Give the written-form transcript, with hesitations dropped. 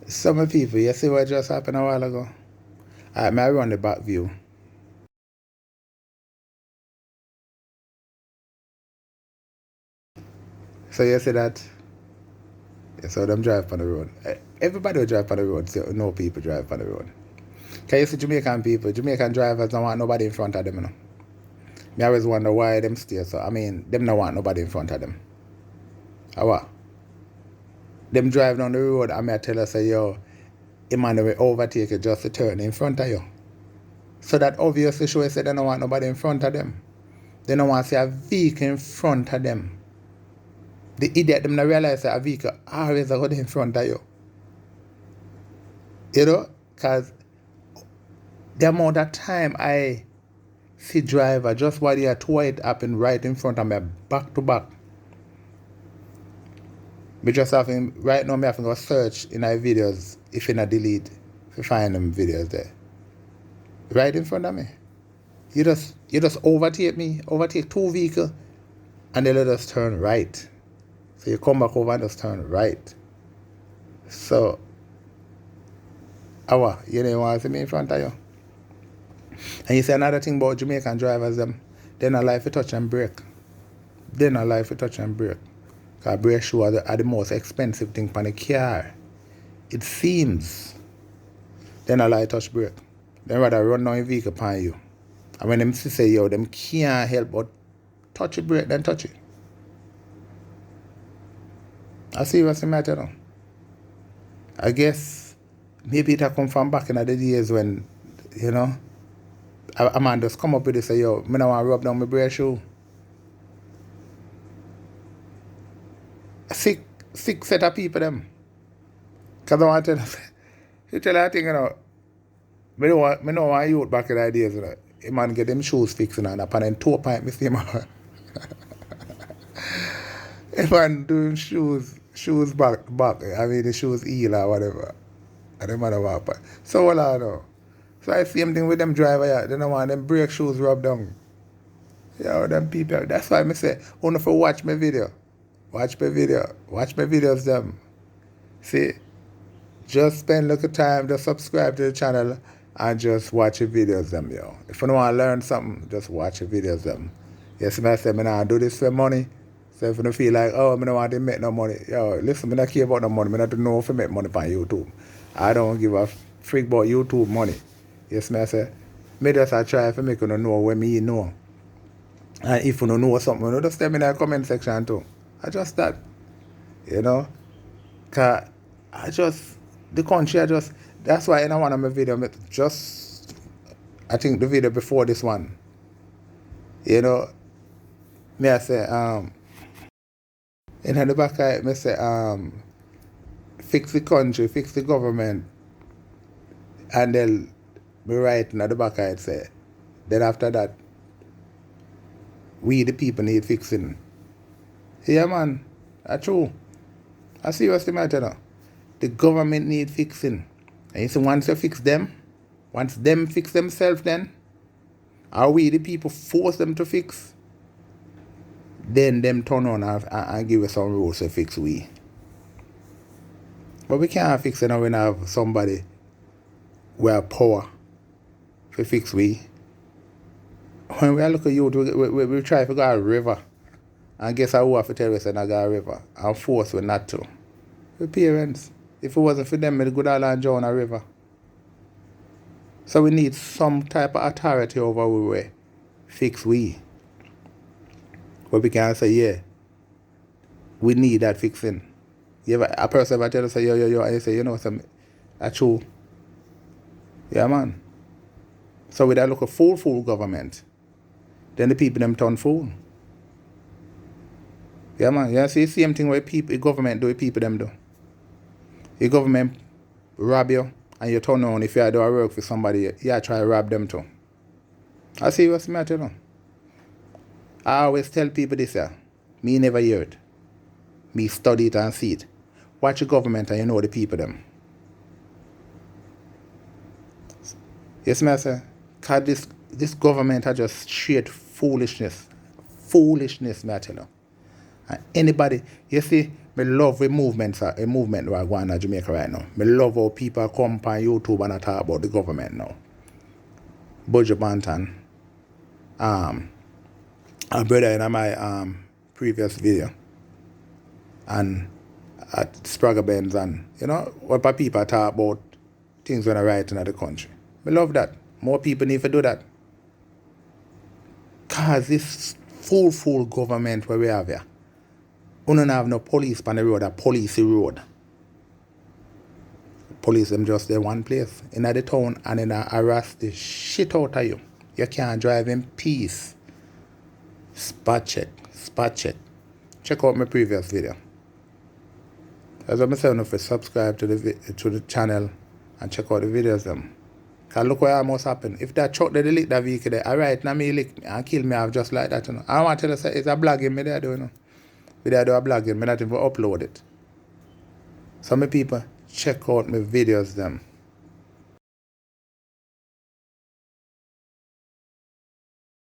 Some people, you see what just happened a while ago? May I run the back view? So you see that? Yeah, so them drive on the road. Everybody will drive on the road, so no people drive on the road. Can you see Jamaican people? Jamaican drivers don't want nobody in front of them, you know. Me always wonder why them stay so. I mean, them don't want nobody in front of them. How? Them drive down the road and I tell us, say, yo, a man will overtake you just to turn in front of you. So that obviously shows that they don't want nobody in front of them. They don't want to see a vehicle in front of them. The idiot them not realize that a vehicle always go in front of you. You know? Because the amount of time I see driver just while they are two it happen right in front of me, back to back. Me just having right now me having to go search in our videos if in a delete to find them videos there. Right in front of me. You just overtake two vehicles and they let us turn right. So you come back over and just turn right. So you don't want to see me in front of you. And you say another thing about Jamaican drivers, they're not like to touch and brake. They're not like to touch and brake. Because brake shoes are the most expensive thing on the car. It seems. They're not like to touch brake. They rather run down a vehicle upon you. And when them say, yo, them can't help but touch the brake, then touch it. I see what's the matter now. I guess maybe it come from back in the days when, you know, a man just come up with it and say, yo, I don't want to rub down my brake shoe. Sick set of people them. Because I want to tell you a thing, you know, I don't want youth back in the days, you know. A man get them shoes fixed and upon them toe point, me see him. A man doing shoes back, I mean the shoes heel or whatever. And the man walk back. So what I know. So I same thing with them driver, yeah. They don't want them brake shoes rubbed down. Yeah, them people. That's why I say, only for watch my video. Watch my videos them. See, just spend a little time, just subscribe to the channel and just watch your videos them, yo. If you don't want to learn something, just watch your videos them. Yes, I say, I do this for money. So if you don't feel like, oh, I don't want to make no money, yo, listen, I don't care about no money. I don't know if I make money on YouTube. I don't give a freak about YouTube money. Yes, I say, me just try to make you know what me know. And if you don't know something, you just tell me in the comment section too. I just that, you know. Cause the country, that's why in one of my videos, I think the video before this one, you know, me I say, in the back I me say, fix the country, fix the government, and then me write in the back I say, then after that, we the people need fixing. Yeah man, that's true. I see what's the matter now. The government need fixing. And you see, once you fix them, once them fix themselves then, or we the people force them to fix, then them turn on and give us some rules to fix we. But we can't fix it now when we have somebody who have power to fix we. When we look at youth, we try to go a river. And guess who have to tell us that I go a river and force we not to. The parents. If it wasn't for them, we'd go down and drown a river. So we need some type of authority over we fix we. But we can say, yeah, we need that fixing. You ever, a person ever tell us, say, yo, and you say, you know, that's true. Yeah, man. So with that look a fool government, then the people them turn fool. Yeah, man. You see the same thing where the government do, the people them do. The government rob you, and you turn on if you do a work for somebody, you try to rob them too. I see what's the matter now. I always tell people this here. Me never hear it. Me study it and see it. Watch the government and you know the people them. Yes, me I say, because this government are just straight foolishness. Foolishness, me I tell you. And anybody, you see, me love a movement that are going on in Jamaica right now. Me love how people come on YouTube and talk about the government now. Budget Banton, a brother in my previous video, and at Sprague Benz, and what people talk about things when I right in the country. I love that. More people need to do that. Cause this full government where we have here. We don't have no police on the road, a police road. Police them just there one place in the town and then harass the shit out of you. You can't drive in peace. Spot check. Check out my previous video. As I'm saying, if you subscribe to the channel and check out the videos them. Cause look what almost happened. If that truck they lick that vehicle there, alright, now me lick me and kill me off just like that, I want to tell you say it's a blogging me there do, Me there do a blogging, me not even upload it. So my people, check out my videos them.